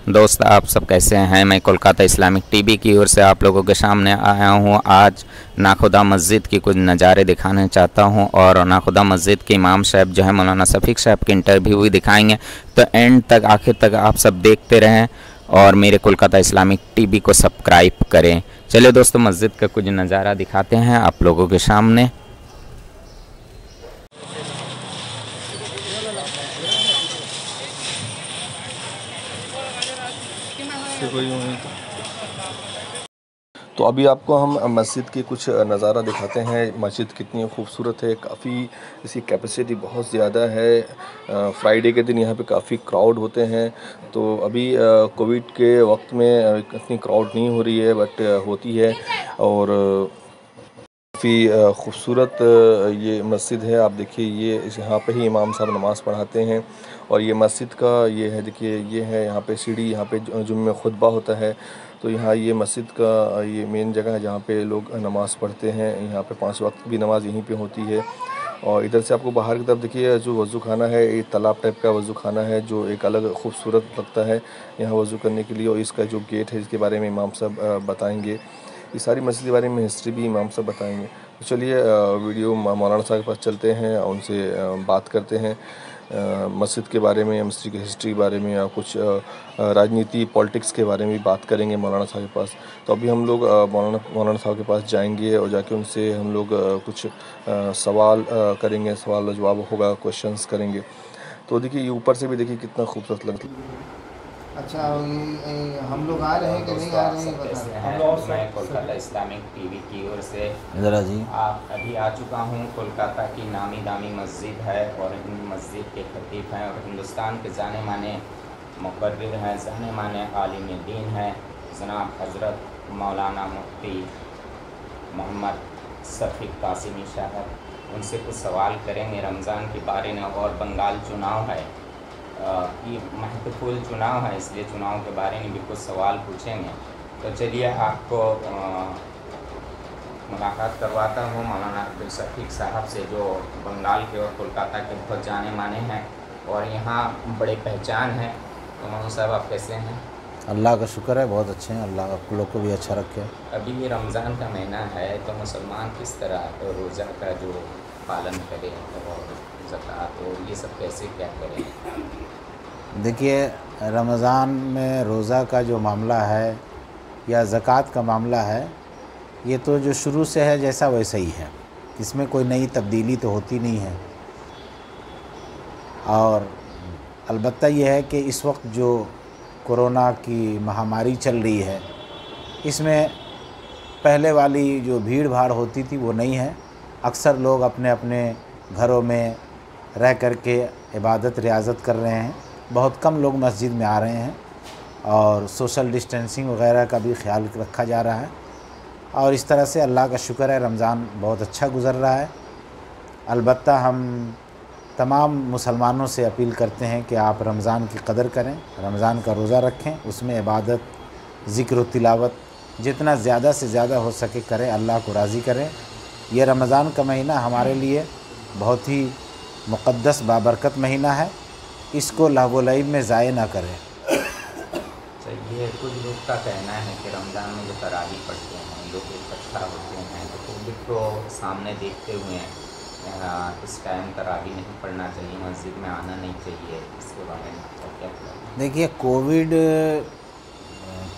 दोस्त आप सब कैसे हैं। मैं कोलकाता इस्लामिक टीवी की ओर से आप लोगों के सामने आया हूं। आज नाखुदा मस्जिद की कुछ नज़ारे दिखाना चाहता हूं और नाखुदा मस्जिद के इमाम साहब जो है मौलाना शफीक साहब की इंटरव्यू भी दिखाएंगे। तो एंड तक आखिर तक आप सब देखते रहें और मेरे कोलकाता इस्लामिक टीवी को सब्सक्राइब करें। चलिए दोस्तों, मस्जिद का कुछ नज़ारा दिखाते हैं आप लोगों के सामने। तो अभी आपको हम मस्जिद के कुछ नज़ारा दिखाते हैं। मस्जिद कितनी खूबसूरत है, काफ़ी इसकी कैपेसिटी बहुत ज़्यादा है। फ्राइडे के दिन यहाँ पे काफ़ी क्राउड होते हैं। तो अभी कोविड के वक्त में इतनी क्राउड नहीं हो रही है, बट होती है। और काफ़ी खूबसूरत ये मस्जिद है। आप देखिए, ये यहाँ पे ही इमाम साहब नमाज़ पढ़ाते हैं। और ये मस्जिद का ये है, देखिए ये है यहाँ पे सीढ़ी, यहाँ पे जुम्मे में खुतबा होता है। तो यहाँ ये मस्जिद का ये मेन जगह है जहाँ पे लोग नमाज़ पढ़ते हैं। यहाँ पे 5 वक्त की नमाज़ यहीं पे होती है। और इधर से आपको बाहर की तरफ देखिए, जो वज़ू खाना है, एक तालाब टाइप का वज़ू खाना है जो एक अलग खूबसूरत लगता है यहाँ वज़ू करने के लिए। और इसका जो गेट है, इसके बारे में इमाम साहब बताएंगे। ये सारी मस्जिद के बारे में हिस्ट्री भी इमाम साहब बताएंगे। तो चलिए वीडियो मौलाना साहब के पास चलते हैं और उनसे बात करते हैं मस्जिद के बारे में, मस्जिद की हिस्ट्री के बारे में, या कुछ राजनीति पॉलिटिक्स के बारे में भी बात करेंगे मौलाना साहब के पास। तो अभी हम लोग मौलाना साहब के पास जाएंगे और जाके उनसे हम लोग कुछ सवाल करेंगे, सवाल जवाब होगा, क्वेश्चंस करेंगे। तो देखिए, ये ऊपर से भी देखिए कितना खूबसूरत लगता है। अच्छा, हम लोग आ रहे हैं कि नहीं आ रहे हैं बता। मैं कोलकाता इस्लामिक टीवी की ओर से ज़रा जी आप अभी आ चुका हूँ। कोलकाता की नामी दामी मस्जिद है और इन मस्जिद के खतीब हैं और हिंदुस्तान के जाने माने मुक़र्रिर हैं, जाने माने आलिम दीन हैं जनाब हज़रत मौलाना मुफ्ती मोहम्मद शफीक कासिमी साहब। उनसे कुछ सवाल करेंगे रमज़ान के बारे में। और बंगाल चुनाव है, ये महत्वपूर्ण चुनाव है, इसलिए चुनाव के बारे में भी कुछ सवाल पूछेंगे। तो चलिए आपको मुलाकात करवाता हूँ मौलाना अब्दुल शफीक साहब से, जो बंगाल के और कोलकाता के बहुत जाने माने हैं और यहाँ बड़े पहचान है। तो मौलाना साहब, आप कैसे हैं? अल्लाह का शुक्र है, बहुत अच्छे हैं। अल्लाह आप लोग को भी अच्छा रखे। अभी ये रमज़ान का महीना है, तो मुसलमान किस तरह रोज़ा का जो पालन करें और ज़कात और ये सब कैसे क्या करें? देखिए, रमज़ान में रोज़ा का जो मामला है या ज़कात का मामला है, ये तो जो शुरू से है जैसा वैसा ही है। इसमें कोई नई तब्दीली तो होती नहीं है। और अलबत्ता ये है कि इस वक्त जो कोरोना की महामारी चल रही है, इसमें पहले वाली जो भीड़ भाड़ होती थी वो नहीं है। अक्सर लोग अपने अपने घरों में रह कर के इबादत रियाज़त कर रहे हैं। बहुत कम लोग मस्जिद में आ रहे हैं और सोशल डिस्टेंसिंग वगैरह का भी ख्याल रखा जा रहा है। और इस तरह से अल्लाह का शुक्र है, रमज़ान बहुत अच्छा गुज़र रहा है। अलबत्ता हम तमाम मुसलमानों से अपील करते हैं कि आप रमज़ान की कदर करें, रमज़ान का रोज़ा रखें, उसमें इबादत, ज़िक्र व तिलावत जितना ज़्यादा से ज़्यादा हो सके करें, अल्लाह को राज़ी करें। ये रमज़ान का महीना हमारे लिए बहुत ही मुक़द्दस बाबरकत महीना है, इसको लहव व लईब में ज़ाय ना करें। ये कुछ लोग का कहना है कि रमज़ान में जो तरावी पढ़ते हैं, लोग इकट्ठा होते हैं, तो कोविड को सामने देखते हुए इस टाइम तरावी नहीं पढ़ना चाहिए, मस्जिद में आना नहीं चाहिए, इसके बारे में आपका क्या ख्याल है? देखिए, कोविड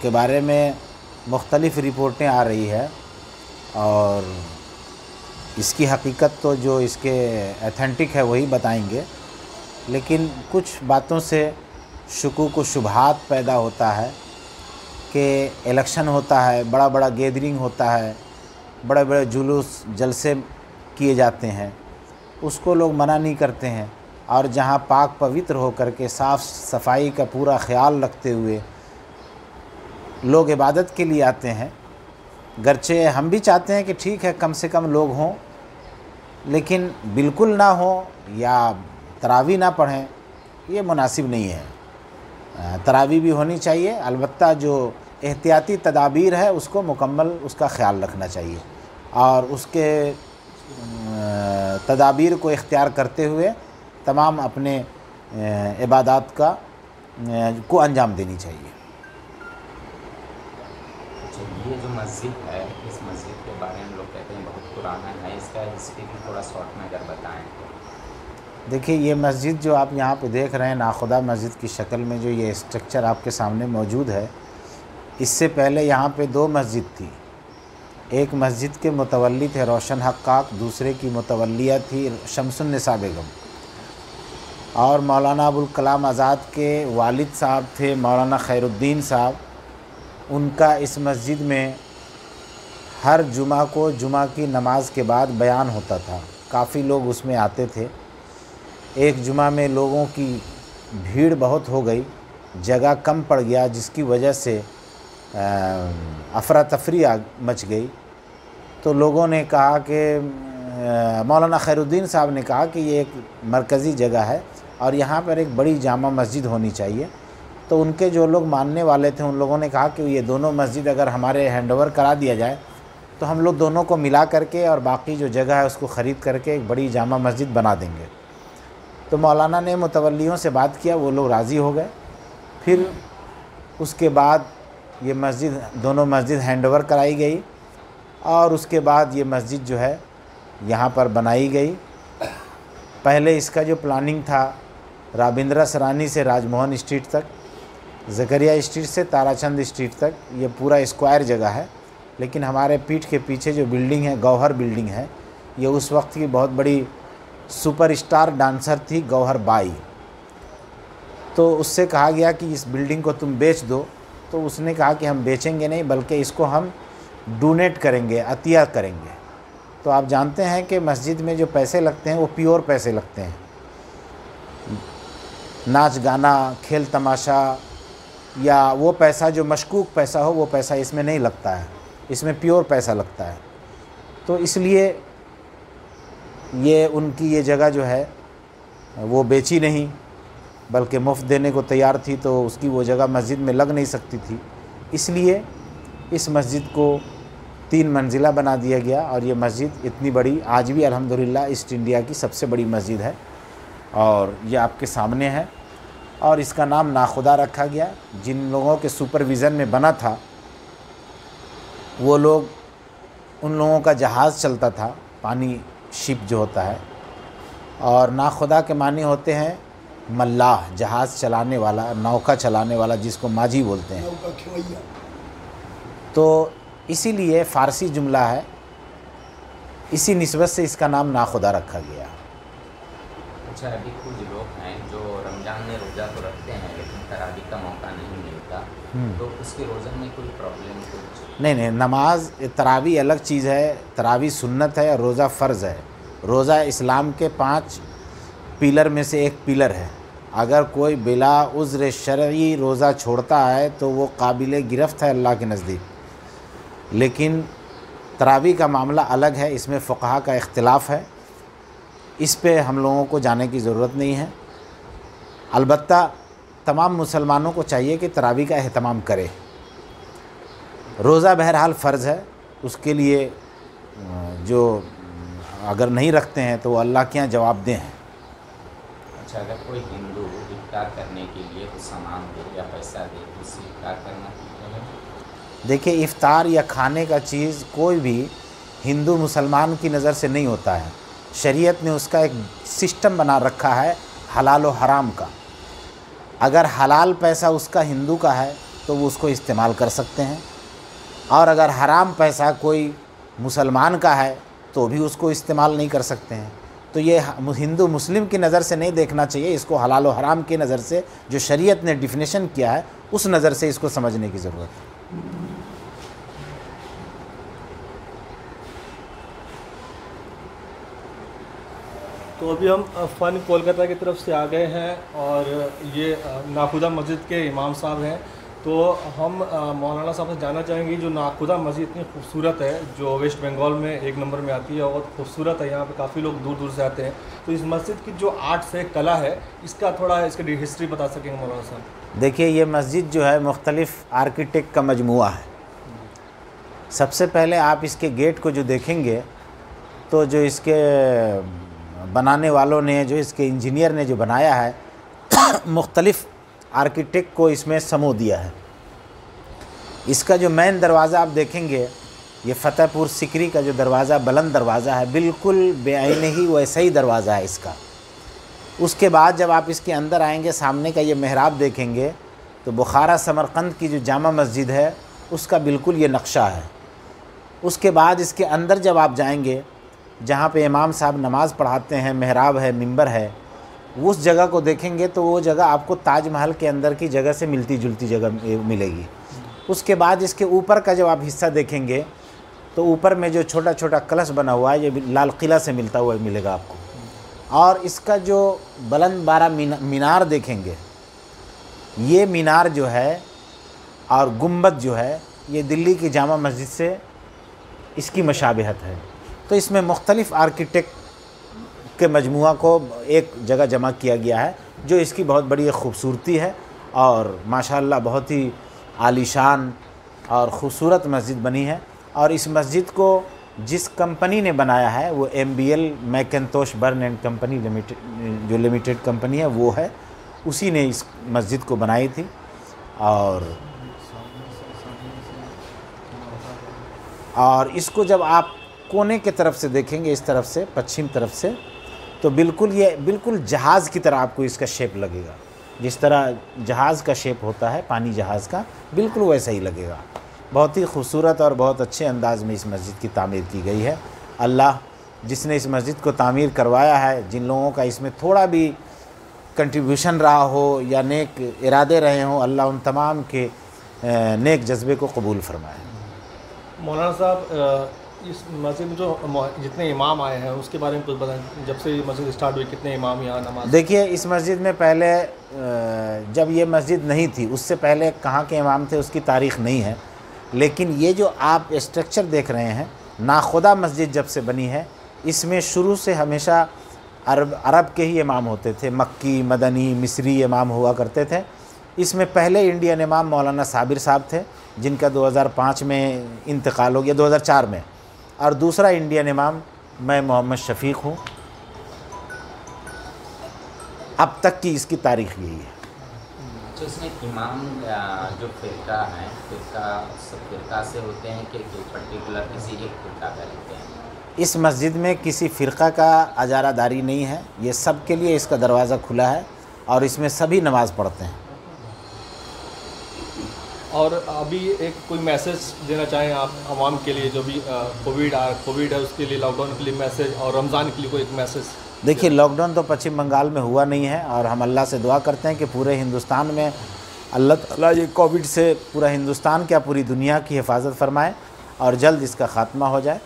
के बारे में मुख्तलिफ़ रिपोर्टें आ रही है और इसकी हकीकत तो जो इसके ऑथेंटिक है वही बताएंगे। लेकिन कुछ बातों से शुकूक व शुबहात पैदा होता है कि इलेक्शन होता है, बड़ा बड़ा गैदरिंग होता है, बड़े बड़े जुलूस जलसे किए जाते हैं, उसको लोग मना नहीं करते हैं। और जहाँ पाक पवित्र हो कर के साफ़ सफाई का पूरा ख्याल रखते हुए लोग इबादत के लिए आते हैं, गरचे हम भी चाहते हैं कि ठीक है कम से कम लोग हों, लेकिन बिल्कुल ना हो या तरावी ना पढ़ें, ये मुनासिब नहीं है। तरावी भी होनी चाहिए, अलबत्ता जो एहतियाती तदाबीर है उसको मुकम्मल उसका ख्याल रखना चाहिए और उसके तदाबीर को इख्तियार करते हुए तमाम अपने इबादत को अंजाम देनी चाहिए। मस्जिद है, इस मस्जिद के बारे में लोग कहते हैं बहुत पुराना है, इसका हिस्ट्री भी थोड़ा शॉर्ट में अगर बताएं तो। देखिए, ये मस्जिद जो आप यहाँ पे देख रहे हैं, नाखुदा मस्जिद की शक्ल में जो ये स्ट्रक्चर आपके सामने मौजूद है, इससे पहले यहाँ पे 2 मस्जिद थी। एक मस्जिद के मुतवल्ली थे रोशन हक्काक, दूसरे की मुतवल्लिया थी शमसुन्निसा बेगम। और मौलाना अबुल कलाम आज़ाद के वालिद साहब थे मौलाना खैरुद्दीन साहब। उनका इस मस्जिद में हर जुमा को जुमा की नमाज के बाद बयान होता था। काफ़ी लोग उसमें आते थे। एक जुमा में लोगों की भीड़ बहुत हो गई, जगह कम पड़ गया, जिसकी वजह से अफरा तफरी मच गई। तो लोगों ने कहा कि मौलाना खैरुद्दीन साहब ने कहा कि ये एक मरकज़ी जगह है और यहाँ पर एक बड़ी जामा मस्जिद होनी चाहिए। तो उनके जो लोग मानने वाले थे उन लोगों ने कहा कि ये दोनों मस्जिद अगर हमारे हैंडओवर करा दिया जाए तो हम लोग दोनों को मिला करके और बाकी जो जगह है उसको ख़रीद करके एक बड़ी जामा मस्जिद बना देंगे। तो मौलाना ने मुतवल्लियों से बात किया, वो लोग राज़ी हो गए। फिर उसके बाद ये मस्जिद, दोनों मस्जिद हैंडओवर कराई गई और उसके बाद ये मस्जिद जो है यहाँ पर बनाई गई। पहले इसका जो प्लानिंग था, राबिंद्रा सरानी से राजमोहन स्ट्रीट तक, ज़करिया स्ट्रीट से ताराचंद स्ट्रीट तक, ये पूरा स्क्वायर जगह है। लेकिन हमारे पीठ के पीछे जो बिल्डिंग है, गौहर बिल्डिंग है, ये उस वक्त की बहुत बड़ी सुपरस्टार डांसर थी गौहर बाई। तो उससे कहा गया कि इस बिल्डिंग को तुम बेच दो। तो उसने कहा कि हम बेचेंगे नहीं, बल्कि इसको हम डोनेट करेंगे, अतिया करेंगे। तो आप जानते हैं कि मस्जिद में जो पैसे लगते हैं वो प्योर पैसे लगते हैं। नाच गाना, खेल तमाशा या वो पैसा जो मशकूक पैसा हो, वो पैसा इसमें नहीं लगता है। इसमें प्योर पैसा लगता है। तो इसलिए ये उनकी ये जगह जो है वो बेची नहीं, बल्कि मुफ्त देने को तैयार थी। तो उसकी वो जगह मस्जिद में लग नहीं सकती थी, इसलिए इस मस्जिद को 3 मंजिला बना दिया गया। और ये मस्जिद इतनी बड़ी आज भी अल्हम्दुलिल्लाह ईस्ट इंडिया की सबसे बड़ी मस्जिद है और ये आपके सामने है। और इसका नाम नाखुदा रखा गया। जिन लोगों के सुपरविज़न में बना था वो लोग, उन लोगों का जहाज़ चलता था, पानी शिप जो होता है। और नाखुदा के मानी होते हैं मल्लाह, जहाज़ चलाने वाला, नौका चलाने वाला, जिसको माजी बोलते हैं। तो इसीलिए फ़ारसी जुमला है, इसी निस्बत से इसका नाम नाखुदा रखा गया। अच्छा, अभी कुछ लोग हैं जो रमज़ान में रोज़ा तो रखते हैं लेकिन तरावी का मौका नहीं मिलता, तो उसके रोज़े में कोई प्रॉब्लम कुछ? नहीं, नमाज तरावी अलग चीज़ है। तरावी सुन्नत है और रोज़ा फ़र्ज़ है। रोज़ा इस्लाम के 5 पिलर में से एक पिलर है। अगर कोई बिला उज़्र शरई रोज़ा छोड़ता है तो वो काबिल गिरफ़्त है अल्लाह के नज़दीक। लेकिन तरावी का मामला अलग है, इसमें फ़ुक़हा का इख्तिलाफ़ है। इस पे हम लोगों को जाने की ज़रूरत नहीं है। अलबत्ता तमाम मुसलमानों को चाहिए कि तरावी का एहतमाम करे। रोज़ा बहरहाल फ़र्ज़ है, उसके लिए जो अगर नहीं रखते हैं तो वो अल्लाह के यहाँ जवाबदेह हैं। अच्छा, अगर कोई हिंदू इफ्तार करने के लिए कुछ सामान दे या पैसा दे तो उससे इफ्तार करना चाहिए? देखिए, इफ्तार या खाने का चीज़ कोई भी हिंदू मुसलमान की नज़र से नहीं होता है। शरीयत ने उसका एक सिस्टम बना रखा है हलाल और हराम का। अगर हलाल पैसा उसका हिंदू का है तो वो उसको इस्तेमाल कर सकते हैं, और अगर हराम पैसा कोई मुसलमान का है तो भी उसको इस्तेमाल नहीं कर सकते हैं। तो ये हिंदू मुस्लिम की नज़र से नहीं देखना चाहिए, इसको हलाल और हराम की नज़र से जो शरीयत ने डिफिनेशन किया है उस नज़र से इसको समझने की ज़रूरत है। तो अभी हम फ़न कोलकाता की तरफ से आ गए हैं और ये नाखुदा मस्जिद के इमाम साहब हैं। तो हम मौलाना साहब से जानना चाहेंगे, जो नाखुदा मस्जिद इतनी खूबसूरत है, जो वेस्ट बंगाल में 1 नंबर में आती है और बहुत खूबसूरत है, यहाँ पे काफ़ी लोग दूर दूर से आते हैं। तो इस मस्जिद की जो आर्ट्स है, कला है, इसका थोड़ा इसकी हिस्ट्री बता सकेंगे मौलाना साहब? देखिए, ये मस्जिद जो है मुख्तलिफ़ आर्किटेक्ट का मजमुआ है। सबसे पहले आप इसके गेट को जो देखेंगे तो जो इसके बनाने वालों ने, जो इसके इंजीनियर ने जो बनाया है मुख्तलिफ़ आर्किटेक्ट को इसमें समूह दिया है। इसका जो मेन दरवाज़ा आप देखेंगे, ये फतेहपुर सिकरी का जो दरवाज़ा बुलंद दरवाज़ा है, बिल्कुल बेआईने ही वैसा ही दरवाज़ा है इसका। उसके बाद जब आप इसके अंदर आएंगे, सामने का ये मेहराब देखेंगे तो बुखारा समरकंद की जो जामा मस्जिद है उसका बिल्कुल ये नक्शा है। उसके बाद इसके अंदर जब आप जाएंगे, जहाँ पे इमाम साहब नमाज़ पढ़ाते हैं, मेहराब है, मिंबर है, उस जगह को देखेंगे तो वो जगह आपको ताजमहल के अंदर की जगह से मिलती जुलती जगह मिलेगी। उसके बाद इसके ऊपर का जब आप हिस्सा देखेंगे तो ऊपर में जो छोटा छोटा कलश बना हुआ है, ये लाल किला से मिलता हुआ मिलेगा आपको। और इसका जो बुलंद 12 मीनार देखेंगे, ये मीनार जो है और गुंबद जो है, ये दिल्ली की जामा मस्जिद से इसकी मशाबहत है। तो इसमें मुख्तलिफ़ आर्किटेक्ट के मजमुआ को एक जगह जमा किया गया है, जो इसकी बहुत बड़ी खूबसूरती है। और माशाअल्लाह बहुत ही आलीशान और ख़ूबसूरत मस्जिद बनी है। और इस मस्जिद को जिस कंपनी ने बनाया है वो MBL Macintosh burn and company limited, जो लिमिटेड कंपनी है वो है, उसी ने इस मस्जिद को बनाई थी। और इसको जब आप कोने के तरफ से देखेंगे, इस तरफ से पश्चिम तरफ से, तो बिल्कुल जहाज़ की तरह आपको इसका शेप लगेगा। जिस तरह जहाज़ का शेप होता है, पानी जहाज़ का, बिल्कुल वैसा ही लगेगा। बहुत ही खूबसूरत और बहुत अच्छे अंदाज़ में इस मस्जिद की तामीर की गई है। अल्लाह जिसने इस मस्जिद को तामीर करवाया है, जिन लोगों का इसमें थोड़ा भी कंट्रीब्यूशन रहा हो या नेक इरादे रहे हों, अल्लाह उन तमाम के नेक जज्बे को कबूल फरमाए। मौलाना साहब, इस मस्जिद में जो जितने इमाम आए हैं उसके बारे में कुछ बताएं। जब से ये मस्जिद स्टार्ट हुई कितने इमाम यहाँ नमाज? देखिए, इस मस्जिद में पहले जब ये मस्जिद नहीं थी उससे पहले कहाँ के इमाम थे उसकी तारीख़ नहीं है, लेकिन ये जो आप स्ट्रक्चर देख रहे हैं, नाखुदा मस्जिद जब से बनी है, इसमें शुरू से हमेशा अरब के ही इमाम होते थे। मक्की, मदनी, मिस्री इमाम हुआ करते थे। इसमें पहले इंडियन इमाम मौलाना साबिर साहब थे, जिनका 2005 में इंतकाल हो गया, 2004 में। और दूसरा इंडियन इमाम मैं मोहम्मद शफ़ीक हूँ। अब तक की इसकी तारीख़ यही है। तो इसमें इमाम जो फ़िरका है, सब फ़िरका से होते हैं कि पर्टिकुलर किसी एक फ़िरका का रहते हैं? इस मस्जिद में किसी फ़िरका का अजारादारी नहीं है, ये सब के लिए इसका दरवाज़ा खुला है और इसमें सभी नमाज़ पढ़ते हैं। और अभी एक कोई मैसेज देना चाहें आप आवाम के लिए, जो भी कोविड है उसके लिए, लॉकडाउन के लिए मैसेज, और रमज़ान के लिए कोई एक मैसेज? देखिए, लॉकडाउन तो पश्चिम बंगाल में हुआ नहीं है और हम अल्लाह से दुआ करते हैं कि पूरे हिंदुस्तान में अल्लाह ताला ये कोविड से पूरा हिंदुस्तान क्या पूरी दुनिया की हिफाजत फरमाए और जल्द इसका ख़ात्मा हो जाए।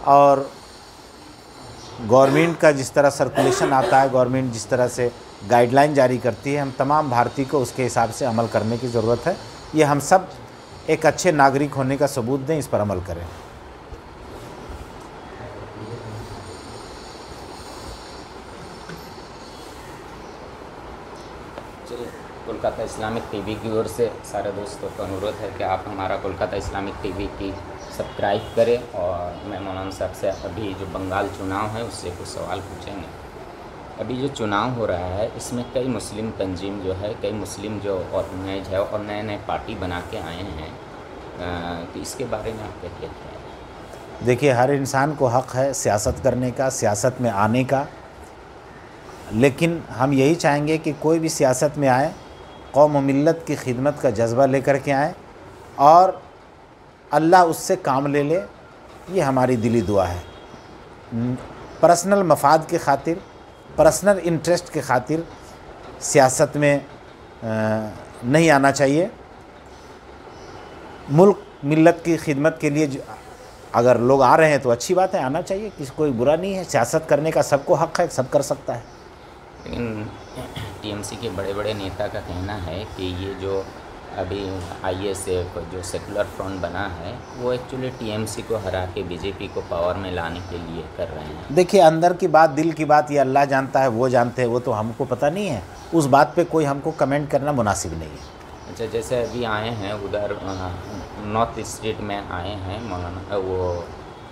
और गवर्नमेंट का जिस तरह सर्कुलेशन आता है, गवर्नमेंट जिस तरह से गाइडलाइन जारी करती है, हम तमाम भारतीय को उसके हिसाब से अमल करने की ज़रूरत है। ये हम सब एक अच्छे नागरिक होने का सबूत दें, इस पर अमल करें। कोलकाता इस्लामिक टीवी की ओर से सारे दोस्तों को अनुरोध है कि आप हमारा कोलकाता इस्लामिक टीवी की सब्सक्राइब करें। और मैं मौलाना साहब से अभी जो बंगाल चुनाव है उससे कुछ सवाल पूछेंगे। अभी जो चुनाव हो रहा है इसमें कई मुस्लिम तंजीम जो है, कई मुस्लिम जो ऑर्गेनाइज है और नए नए पार्टी बना के आए हैं, तो इसके बारे में आप क्या कहते हैं? देखिए, हर इंसान को हक़ है सियासत करने का, सियासत में आने का, लेकिन हम यही चाहेंगे कि कोई भी सियासत में आए कौम व मिल्लत की खिदमत का जज्बा लेकर के आए और अल्लाह उससे काम ले ले, ये हमारी दिली दुआ है। पर्सनल मफाद के खातिर, पर्सनल इंटरेस्ट के खातिर सियासत में नहीं आना चाहिए। मुल्क मिल्लत की खिदमत के लिए अगर लोग आ रहे हैं तो अच्छी बात है, आना चाहिए, किसी कोई बुरा नहीं है। सियासत करने का सबको हक़ है, सब कर सकता है। लेकिन टीएमसी के बड़े बड़े नेता का कहना है कि ये जो अभी ISF जो सेकुलर फ्रंट बना है वो एक्चुअली टीएमसी को हरा के बीजेपी को पावर में लाने के लिए कर रहे हैं। देखिए, अंदर की बात, दिल की बात ये अल्लाह जानता है, वो जानते हैं, वो तो हमको पता नहीं है। उस बात पे कोई हमको कमेंट करना मुनासिब नहीं है। अच्छा, जैसे अभी आए हैं उधर नॉर्थ स्टेट में आए हैं मौलाना वो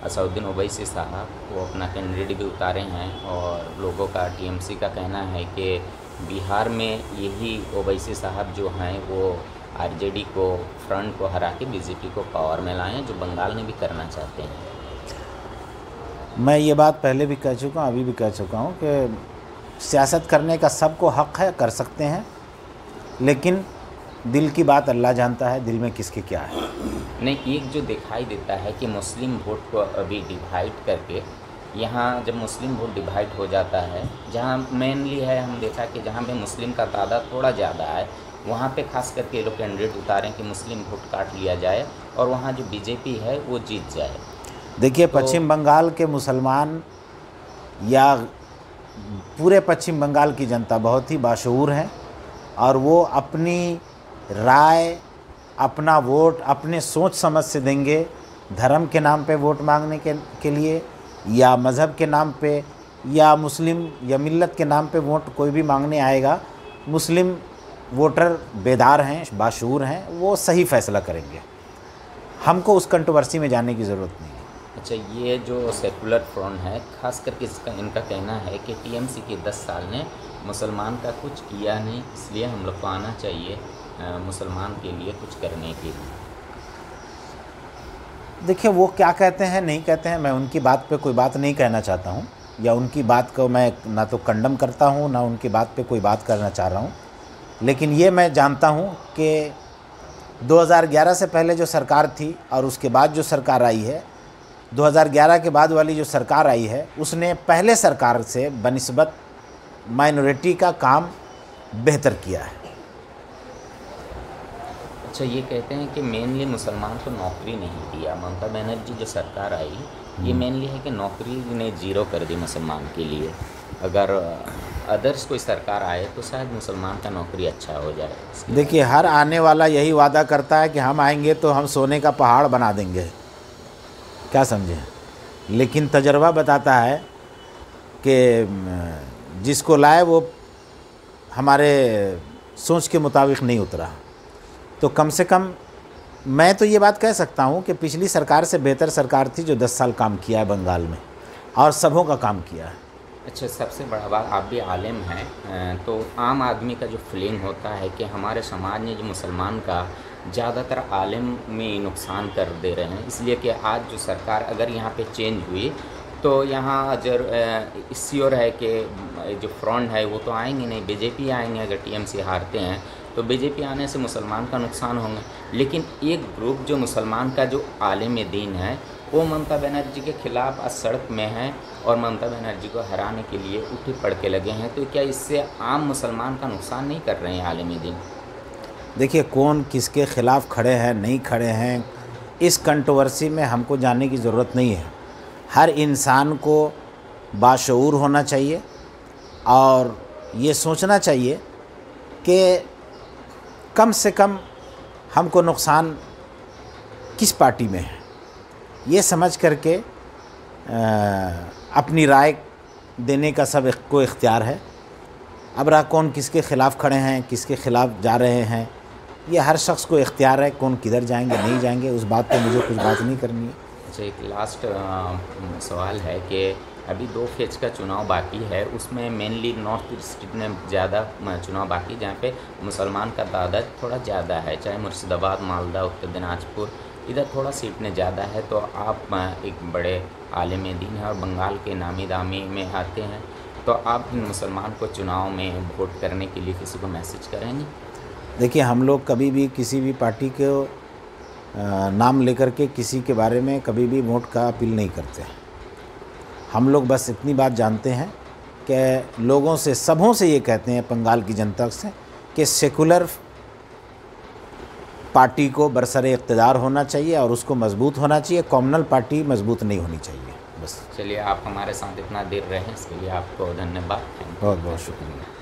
असउद्दीन ओवैसी साहब, वो अपना कैंडिडेट भी उतारे हैं और लोगों का, टीएमसी का कहना है कि बिहार में यही ओवैसी साहब जो हैं वो आरजेडी को, फ्रंट को हरा के बीजेपी को पावर में लाएं, जो बंगाल में भी करना चाहते हैं? मैं ये बात पहले भी कह चुका हूँ, अभी भी कह चुका हूँ कि सियासत करने का सबको हक़ है, कर सकते हैं, लेकिन दिल की बात अल्लाह जानता है, दिल में किसके क्या है। नहीं, एक जो दिखाई देता है कि मुस्लिम वोट को अभी डिवाइड करके, यहाँ जब मुस्लिम वोट डिवाइड हो जाता है, जहाँ मेनली है, हम देखा कि जहाँ पे मुस्लिम का तादाद थोड़ा ज़्यादा है, वहाँ पे खास करके ये लोग कैंडिडेट उतारें कि मुस्लिम वोट काट लिया जाए और वहाँ जो बीजेपी है वो जीत जाए। देखिए, पश्चिम बंगाल के मुसलमान या पूरे पश्चिम बंगाल की जनता बहुत ही बाशऊर हैं और वो अपनी राय, अपना वोट अपने सोच समझ से देंगे। धर्म के नाम पे वोट मांगने के लिए या मज़हब के नाम पे या मुस्लिम या मिल्लत के नाम पे वोट कोई भी मांगने आएगा, मुस्लिम वोटर बेदार हैं, बाशऊर हैं, वो सही फ़ैसला करेंगे। हमको उस कंट्रोवर्सी में जाने की ज़रूरत नहीं है। अच्छा, ये जो सेकुलर फ्रंट है, खास करके इनका कहना है कि टीएमसी के 10 साल ने मुसलमान का कुछ किया नहीं, इसलिए हम लोग को आना चाहिए मुसलमान के लिए कुछ करने के लिए। देखिए, वो क्या कहते हैं नहीं कहते हैं, मैं उनकी बात पे कोई बात नहीं कहना चाहता हूँ, या उनकी बात को मैं ना तो कंडम करता हूँ, ना उनकी बात पे कोई बात करना चाह रहा हूँ। लेकिन ये मैं जानता हूँ कि 2011 से पहले जो सरकार थी और उसके बाद जो सरकार आई है, 2011 के बाद वाली जो सरकार आई है, उसने पहले सरकार से बनिस्बत माइनॉरिटी का काम बेहतर किया है। अच्छा, ये कहते हैं कि मेनली मुसलमान को नौकरी नहीं दिया। ममता बनर्जी जो सरकार आई, ये मेनली है कि नौकरी ने जीरो कर दी मुसलमान के लिए। अगर अदर्स कोई सरकार आए तो शायद मुसलमान का नौकरी अच्छा हो जाए। देखिए, हर आने वाला यही वादा करता है कि हम आएंगे तो हम सोने का पहाड़ बना देंगे, क्या समझे। लेकिन तजर्बा बताता है कि जिसको लाए वो हमारे सोच के मुताबिक नहीं उतरा। तो कम से कम मैं तो ये बात कह सकता हूँ कि पिछली सरकार से बेहतर सरकार थी जो 10 साल काम किया है बंगाल में, और सबों का काम किया है। अच्छा, सबसे बड़ा बात, आप भी आलिम हैं, तो आम आदमी का जो फीलिंग होता है कि हमारे समाज ने जो मुसलमान का ज़्यादातर आलिम में नुकसान कर दे रहे हैं, इसलिए कि आज जो सरकार अगर यहाँ पे चेंज हुई तो यहाँ श्योर है कि जो फ्रंट है वो तो आएंगे नहीं, बीजेपी आएंगे। अगर टीएमसी हारते हैं तो बीजेपी आने से मुसलमान का नुकसान होंगे। लेकिन एक ग्रुप जो मुसलमान का जो आलिम दीन है, वो ममता बनर्जी के ख़िलाफ़ आज सड़क में है और ममता बनर्जी को हराने के लिए उठे पड़ के लगे हैं। तो क्या इससे आम मुसलमान का नुकसान नहीं कर रहे हैं आलिम दीन? देखिए, कौन किसके ख़िलाफ़ खड़े हैं नहीं खड़े हैं, इस कंट्रोवर्सी में हमको जानने की ज़रूरत नहीं है। हर इंसान को बाशऊर होना चाहिए और ये सोचना चाहिए कि कम से कम हमको नुकसान किस पार्टी में है, ये समझ करके अपनी राय देने का सब को इख्तियार है। अब रहा कौन किसके ख़िलाफ़ खड़े हैं, किसके ख़िलाफ़ जा रहे हैं, ये हर शख्स को इख्तियार है। कौन किधर जाएंगे नहीं जाएंगे, उस बात पे मुझे कुछ बात नहीं करनी है। अच्छा, एक लास्ट सवाल है कि अभी 2 फेज का चुनाव बाकी है, उसमें मेनली नॉर्थ ईस्ट में ज़्यादा चुनाव बाकी, जहाँ पे मुसलमान का तादाद थोड़ा ज़्यादा है, चाहे मुर्शिदाबाद, मालदा, उत्तर दिनाजपुर, इधर थोड़ा सीट में ज़्यादा है। तो आप एक बड़े आलिम दीन हैं और बंगाल के नामी दामी में आते हैं, तो आप इन मुसलमान को चुनाव में वोट करने के लिए किसी को मैसेज करेंगे? देखिए, हम लोग कभी भी किसी भी पार्टी को नाम लेकर के किसी के बारे में कभी भी वोट का अपील नहीं करते हैं। हम लोग बस इतनी बात जानते हैं कि लोगों से, सबों से ये कहते हैं, बंगाल की जनता से, कि सेकुलर पार्टी को बरसरे इक़्तिदार होना चाहिए और उसको मजबूत होना चाहिए। कॉम्युनल पार्टी मजबूत नहीं होनी चाहिए। बस। चलिए, आप हमारे साथ इतना देर रहे, इसके लिए आपको धन्यवाद। बहुत बहुत शुक्रिया।